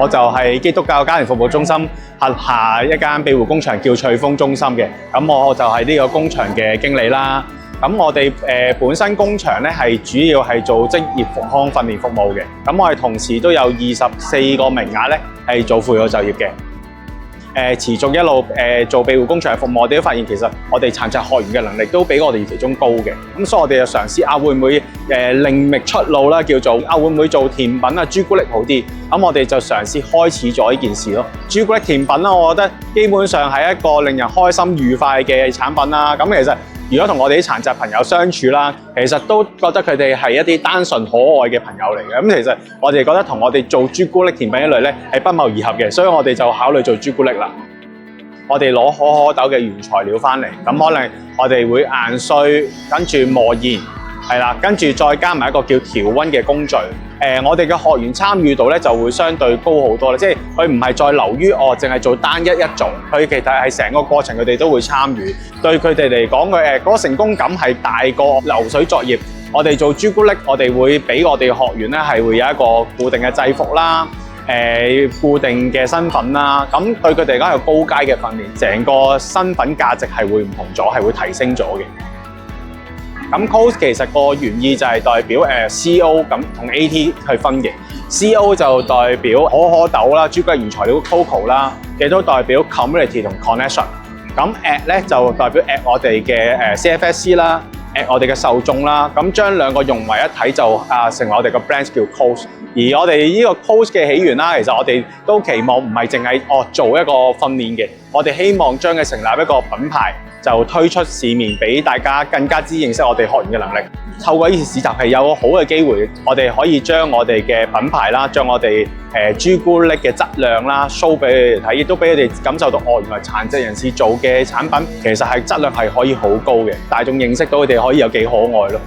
我就係基督教家庭服務中心轄下一間庇護工場叫翠峰中心嘅，咁我就係呢個工場嘅經理啦。咁我哋本身工場咧係主要係做職業復康訓練服務嘅，咁我哋同時都有24個名額咧係做輔導就業嘅。持續一路做庇護工場嘅服務，我哋都發現其實我哋殘疾學員嘅能力都比我哋預期中高嘅，咁所以我哋就嘗試會唔會另覓出路啦，叫做會唔會做甜品朱古力好啲？咁我哋就嘗試開始咗呢件事咯。朱古力甜品啦，我覺得基本上係一個令人開心愉快嘅產品啦。咁其實如果同我哋啲殘疾朋友相處啦，其實都覺得佢哋係一啲單純可愛嘅朋友嚟嘅。咁其實我哋覺得同我哋做朱古力甜品一類咧係不謀而合嘅，所以我哋就考慮做朱古力啦。我哋攞可可豆嘅原材料翻嚟，咁可能我哋會硬碎，跟住磨研，係啦，跟住再加埋一個叫調溫嘅工序。我哋嘅學員參與度咧就會相對高好多啦，即係佢唔係再流於淨係做單一種，佢其實係成個過程佢哋都會參與。對佢哋嚟講，嗰個成功感係大過流水作業。我哋做朱古力，我哋會俾我哋學員咧係會有一個固定嘅制服啦。固定嘅身份啦，咁對佢哋嚟講係高階嘅訓練，成個身份價值係會唔同咗，係會提升咗嘅。咁 COS 其實個原意就係代表CO 咁同 AT 去分嘅。CO 就代表可可豆啦、朱古力原材料 Cocoa 啦，亦都代表 Community 同 Connection。咁 AT 咧就代表 AT 我哋嘅CFSC 啦。我哋嘅受眾啦，咁將兩個融為一體就成為我哋個 brand 叫 COS。而我哋呢個 COS 嘅起源啦，其實我哋都期望唔係淨係做一個訓練嘅，我哋希望將佢成立一個品牌，就推出市面俾大家更加之認識我哋學員嘅能力。透過呢次市集係有個好嘅機會，我哋可以將我哋嘅品牌啦，將我哋朱古力嘅質量啦 show 俾佢哋睇，亦都俾佢哋感受到原來殘疾人士做嘅產品其實係質量係可以好高嘅，大眾認識到佢哋可以有幾可愛咯。